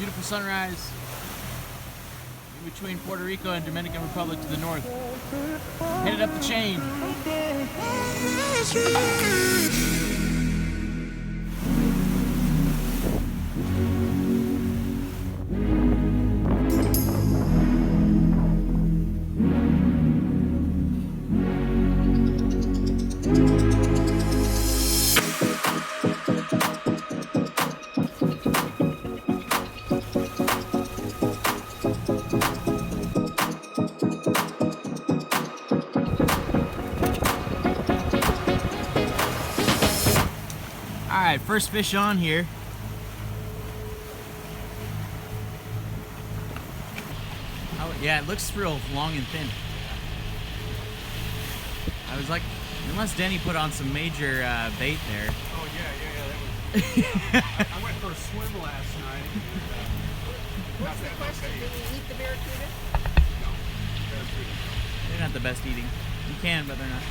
Beautiful sunrise in between Puerto Rico and Dominican Republic to the north. Headed up the chain. Alright, first fish on here. Oh, yeah, it looks real long and thin. I was like, unless Denny put on some major bait there. Oh, yeah, that was... I went for a swim last night. What's the question? Do we eat the barracuda? No, barracuda. They're not the best eating. You can, but they're not.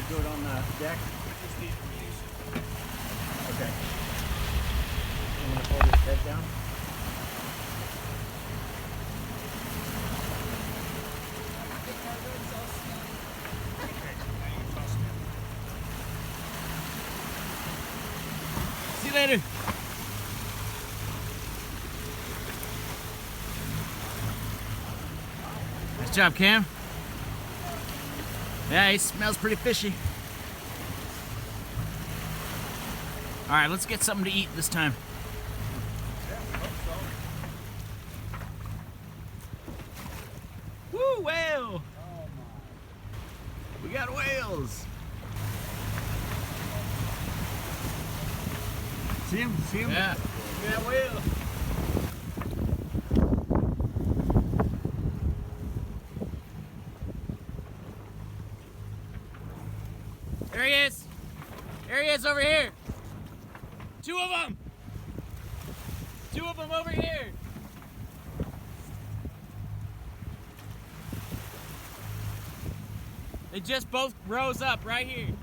Do it on the deck. Okay. I'm gonna hold his head down. See you later. Nice job, Cam. Yeah, he smells pretty fishy. All right, let's get something to eat this time. Woo, whale! We got whales. See him? See him? Yeah, we got whale. There he is. There he is over here. Two of them. Two of them over here. They just both rose up right here.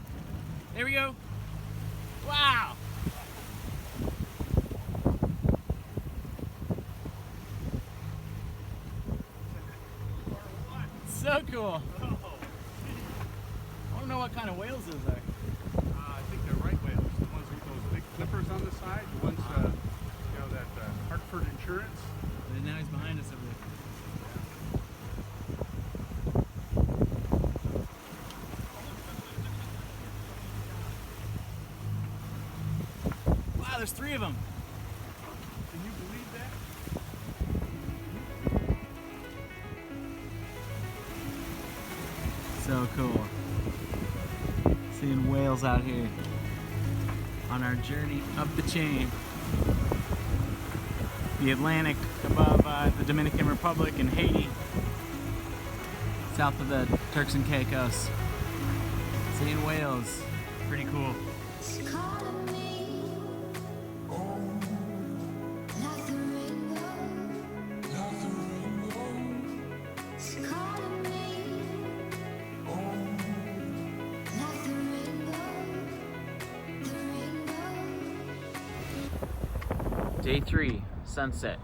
There we go. Wow. So cool. I don't know what kind of whales those are. I think they're right whales. The ones with those big flippers on the side. The ones, you know, that Hartford Insurance. And now he's behind us over there. Wow, there's three of them. Can you believe that? So cool. Seeing whales out here on our journey up the chain. The Atlantic above the Dominican Republic and Haiti. South of the Turks and Caicos. Seeing whales. Pretty cool. Day 3, sunset.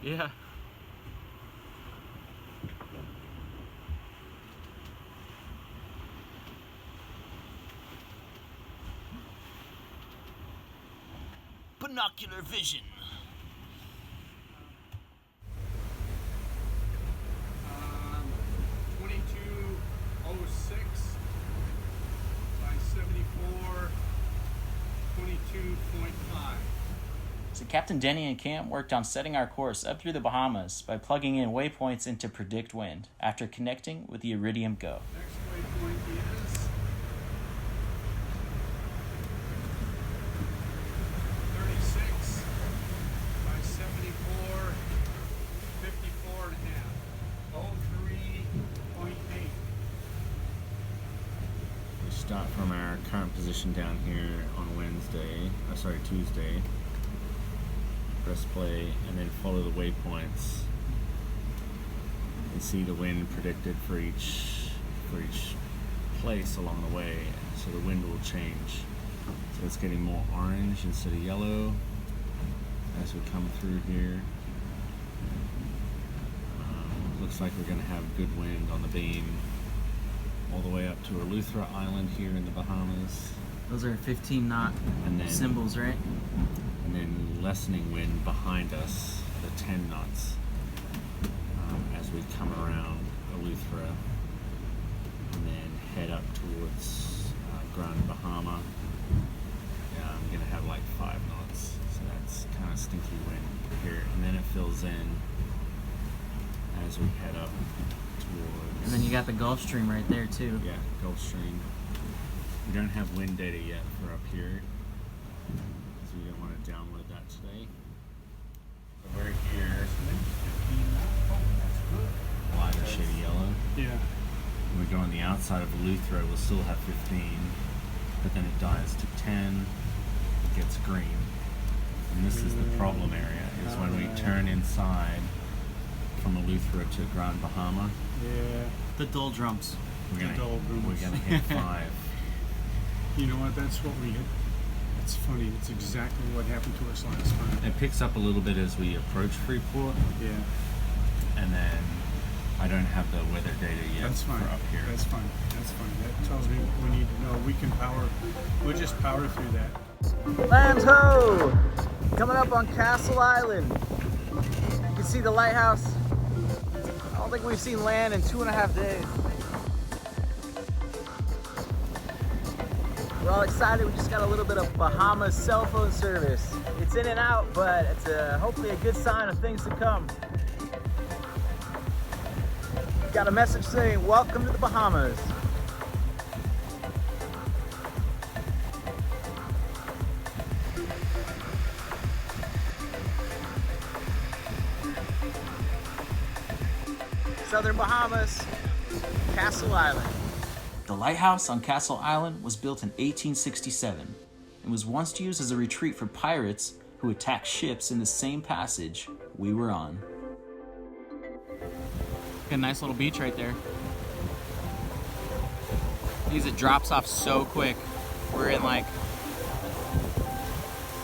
Yeah. Binocular vision. 2206 by 74, 22.5. So Captain Denny and Cam worked on setting our course up through the Bahamas by plugging in waypoints into Predict Wind after connecting with the Iridium Go. Next waypoint is 36 by 74, 54 and a half. 03.8. We start from our current position down here on Tuesday. Press play and then follow the waypoints and see the wind predicted for each place along the way. So the wind will change. So it's getting more orange instead of yellow as we come through here. Looks like we're going to have good wind on the beam all the way up to Eleuthera Island here in the Bahamas. Those are 15 knot And then- symbols, right? And then lessening wind behind us, the 10 knots, as we come around Eleuthera and then head up towards Grand Bahama. Yeah, I'm gonna have like 5 knots, so that's kind of stinky wind here. And then it fills in as we head up towards. And then you got the Gulf Stream right there too. Yeah, Gulf Stream. We don't have wind data yet for up here, so we don't want to download that today. So we're here, light and shady yellow. Yeah. When we go on the outside of Eleuthera, we'll still have 15, but then it dies to 10, it gets green. And this is the problem area, is when we turn inside from Eleuthera to Grand Bahama, Yeah. The doldrums. we're gonna, doldrums. we're gonna hit 5. You know what? That's what we hit. It's funny. It's exactly what happened to us last time. It picks up a little bit as we approach Freeport, Yeah. and then I don't have the weather data yet That's fine. for up here. That's fine. That's fine. That tells me what we need to know. We can power. We'll just power through that. Lando! Coming up on Castle Island. You can see the lighthouse. I don't think we've seen land in 2.5 days. We're all excited. We just got a little bit of Bahamas cell phone service. It's in and out, but it's hopefully a good sign of things to come. Got a message saying, welcome to the Bahamas. Southern Bahamas, Castle Island. The lighthouse on Castle Island was built in 1867 and was once used as a retreat for pirates who attacked ships in the same passage we were on. Got a nice little beach right there. Because it drops off so quick. We're in like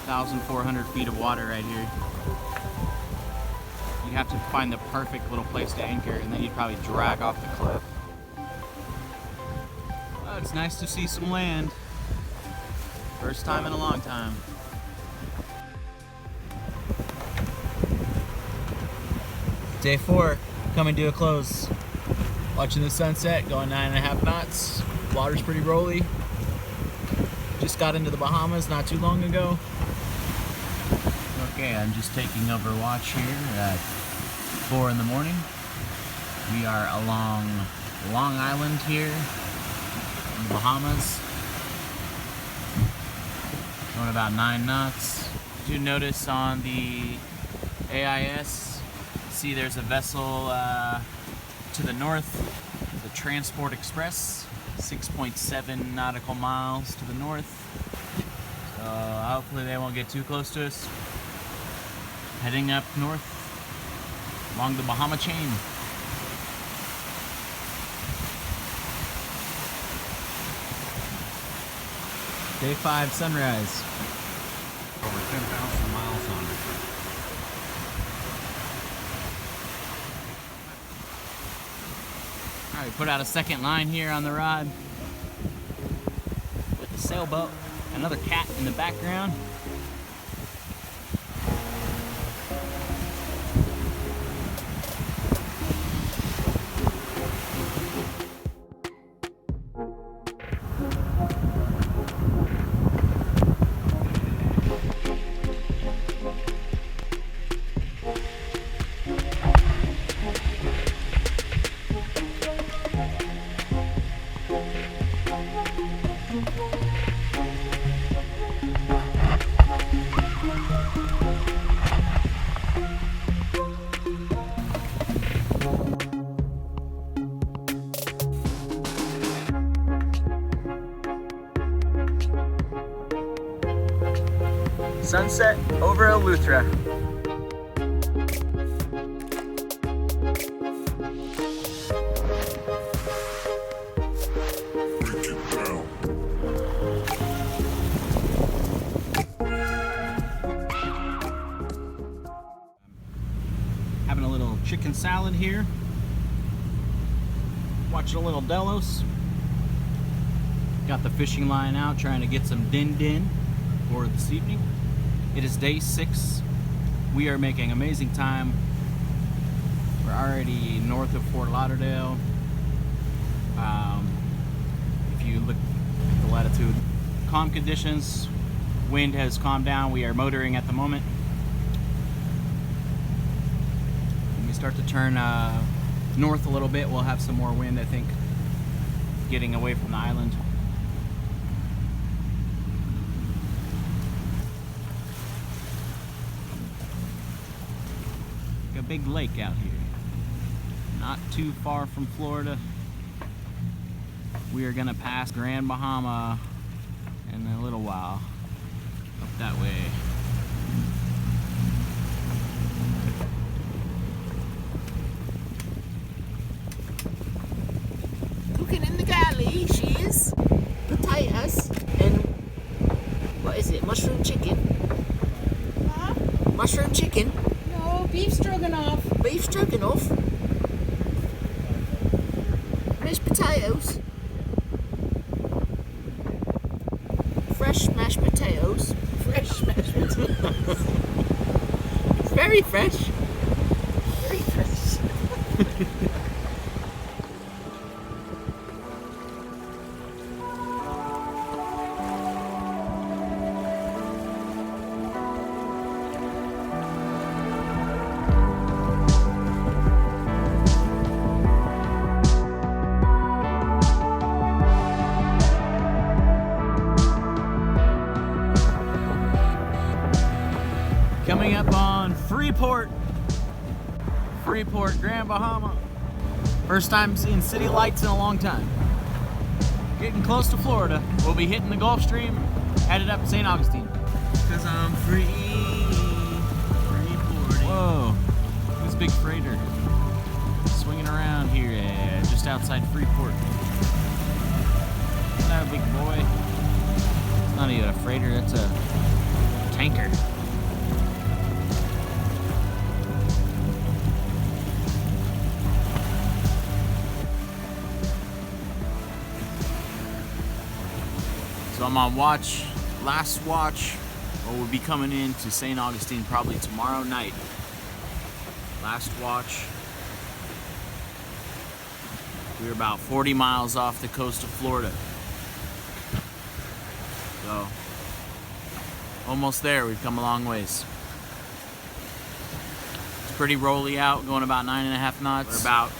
1,400 feet of water right here. You'd have to find the perfect little place to anchor, and then you'd probably drag off the cliff. Oh, it's nice to see some land. First time in a long time. Day 4, coming to a close. Watching the sunset, going 9.5 knots. Water's pretty rolly. Just got into the Bahamas not too long ago. Okay, I'm just taking over watch here at 4 in the morning. We are along Long Island here in the Bahamas. Going about 9 knots. You notice on the AIS, see there's a vessel to the north, the Transport Express, 6.7 nautical miles to the north. So hopefully they won't get too close to us. Heading up north along the Bahama chain. Day 5 sunrise. Over 10,000 miles on it. We put out a second line here on the rod with the sailboat. Another cat in the background. Sunset over Eleuthera. Having a little chicken salad here. Watching a little Delos. Got the fishing line out, trying to get some din for this evening. It is day 6. We are making amazing time. We're already north of Fort Lauderdale. If you look at the latitude, calm conditions. Wind has calmed down. We are motoring at the moment. When we start to turn north a little bit, we'll have some more wind, I think, getting away from the island. A big lake out here, not too far from Florida. We are gonna pass Grand Bahama in a little while up that way. Cooking in the galley, she is. Potatoes and what is it? Mushroom chicken? Huh? Mushroom chicken? No, beef stroganoff. Beef stroganoff? Mashed potatoes? Fresh mashed potatoes? Fresh mashed potatoes. Very fresh. Very fresh. Coming up on Freeport, Grand Bahama. First time seeing city lights in a long time. Getting close to Florida. We'll be hitting the Gulf Stream, headed up to St. Augustine. Cause I'm free, freeporting. Whoa, this big freighter swinging around here just outside Freeport. Isn't that a big boy? It's not even a freighter, that's a tanker. So I'm on watch, last watch, or we'll be coming in to St. Augustine probably tomorrow night. Last watch. We're about 40 miles off the coast of Florida. So, almost there, we've come a long ways. It's pretty rolly out, going about 9.5 knots. We're about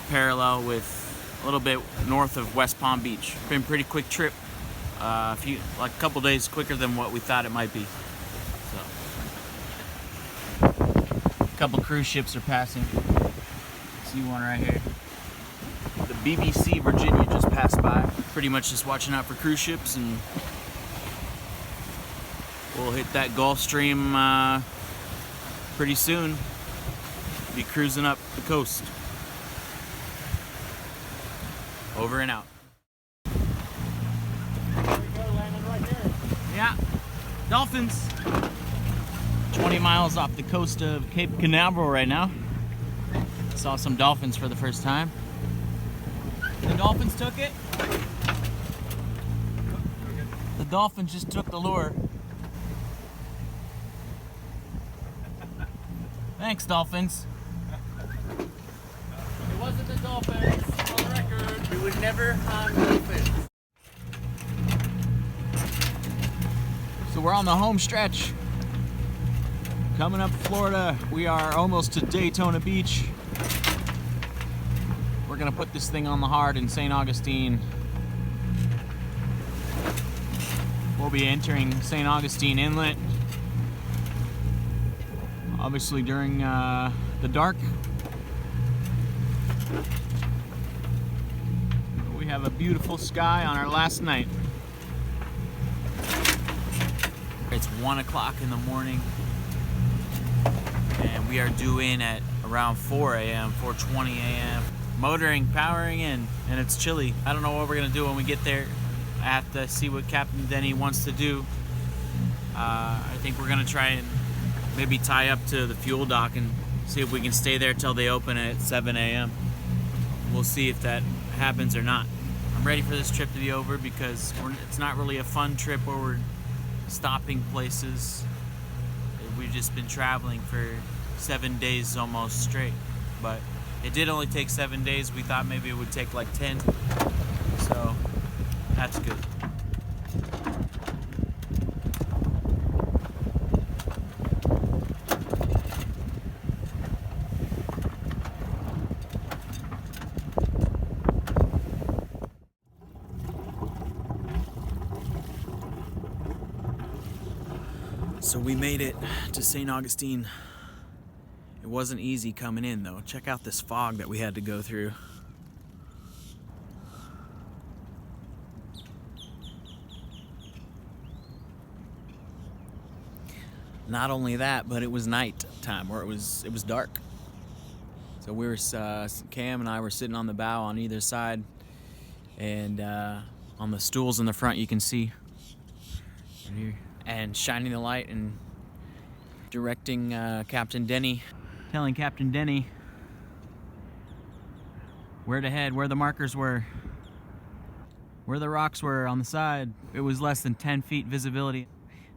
parallel with a little bit north of West Palm Beach. Been a pretty quick trip. A couple days quicker than what we thought it might be. So, a couple cruise ships are passing. See one right here. The BBC Virginia just passed by. Pretty much just watching out for cruise ships, and we'll hit that Gulf Stream pretty soon. Be cruising up the coast. Over and out. Yeah, dolphins. 20 miles off the coast of Cape Canaveral right now. Saw some dolphins for the first time. Dolphins took it? The dolphins just took the lure. Thanks, dolphins. It wasn't the dolphins, on the record. We would never harm dolphins. So we're on the home stretch. Coming up Florida, we are almost to Daytona Beach. We're gonna put this thing on the hard in St. Augustine. We'll be entering St. Augustine Inlet. Obviously during the dark. We have a beautiful sky on our last night. It's 1 o'clock in the morning. And we are due in at around 4 a.m., 4:20 a.m. Motoring, powering in, and it's chilly. I don't know what we're gonna do when we get there. I have to see what Captain Denny wants to do. I think we're gonna try and maybe tie up to the fuel dock and see if we can stay there till they open at 7 a.m. We'll see if that happens or not. I'm ready for this trip to be over because it's not really a fun trip where we're stopping places. We've just been traveling for 7 days almost straight, but it did only take 7 days. We thought maybe it would take like 10, so that's good. So we made it to St. Augustine. It wasn't easy coming in though. Check out this fog that we had to go through. Not only that, but it was night time, or it was dark. So we were, Cam and I were sitting on the bow on either side, and on the stools in the front you can see, and shining the light and directing Captain Denny, telling Captain Denny where to head, where the markers were, where the rocks were on the side. It was less than 10 feet visibility.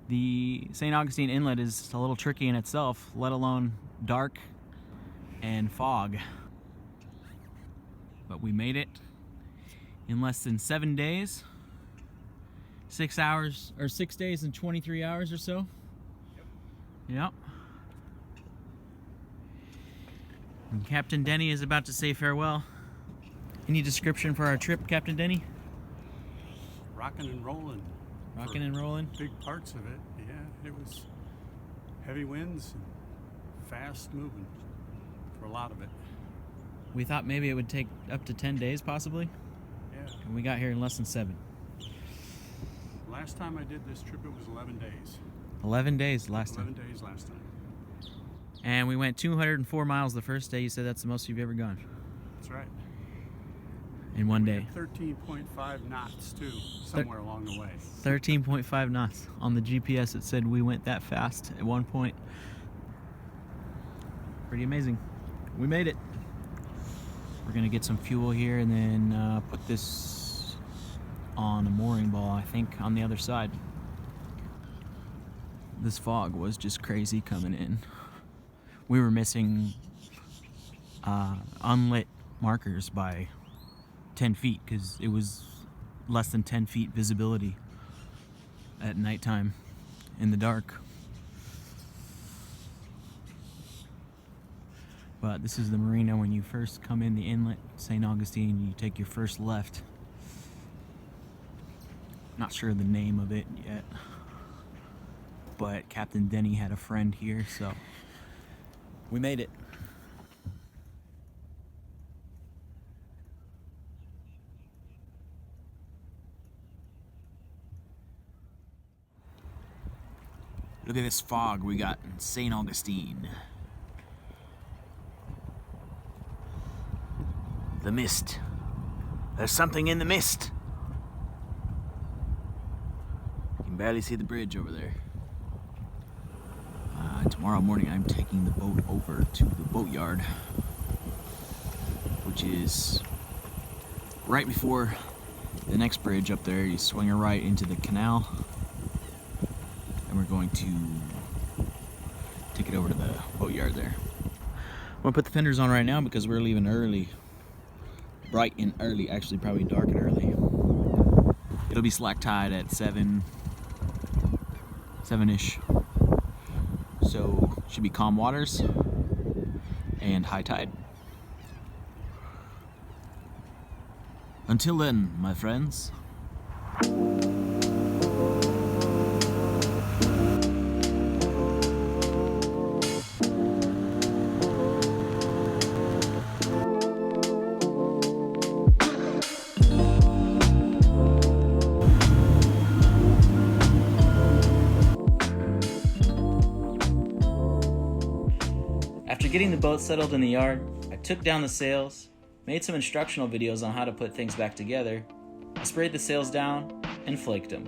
The St. Augustine Inlet is a little tricky in itself, let alone dark and fog. But we made it in less than 7 days. 6 hours, or 6 days and 23 hours or so. Yep. And Captain Denny is about to say farewell. Any description for our trip, Captain Denny? Rocking and rolling. Rocking and rolling? Big parts of it, yeah. It was heavy winds and fast moving for a lot of it. We thought maybe it would take up to 10 days, possibly. Yeah. And we got here in less than 7. Last time I did this trip, it was 11 days. 11 days last time. 11 days last time. And we went 204 miles the first day. You said that's the most you've ever gone. That's right. In one day. 13.5 knots too, somewhere along the way. 13.5 knots. On the GPS it said we went that fast at one point. Pretty amazing. We made it. We're gonna get some fuel here and then put this on a mooring ball, I think, on the other side. This fog was just crazy coming in. We were missing unlit markers by 10 feet because it was less than 10 feet visibility at nighttime in the dark. But this is the marina when you first come in the inlet, St. Augustine. You take your first left. Not sure the name of it yet, but Captain Denny had a friend here, so we made it. Look at this fog we got in St. Augustine. The mist. There's something in the mist. You can barely see the bridge over there. Tomorrow morning I'm taking the boat over to the boatyard, which is right before the next bridge up there, you swing her right into the canal, and we're going to take it over to the boat yard there. I'm gonna put the fenders on right now because we're leaving early. Bright and early, actually probably dark and early. It'll be slack tide at 7-ish. So should be calm waters and high tide. Until then, my friends. After getting the boat settled in the yard, I took down the sails, made some instructional videos on how to put things back together. I sprayed the sails down and flaked them.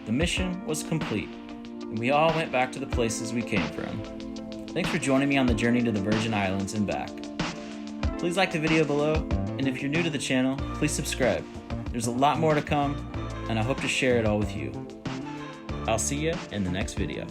The mission was complete, and we all went back to the places we came from. Thanks for joining me on the journey to the Virgin Islands and back. Please like the video below, and if you're new to the channel, please subscribe. There's a lot more to come, and I hope to share it all with you. I'll see you in the next video.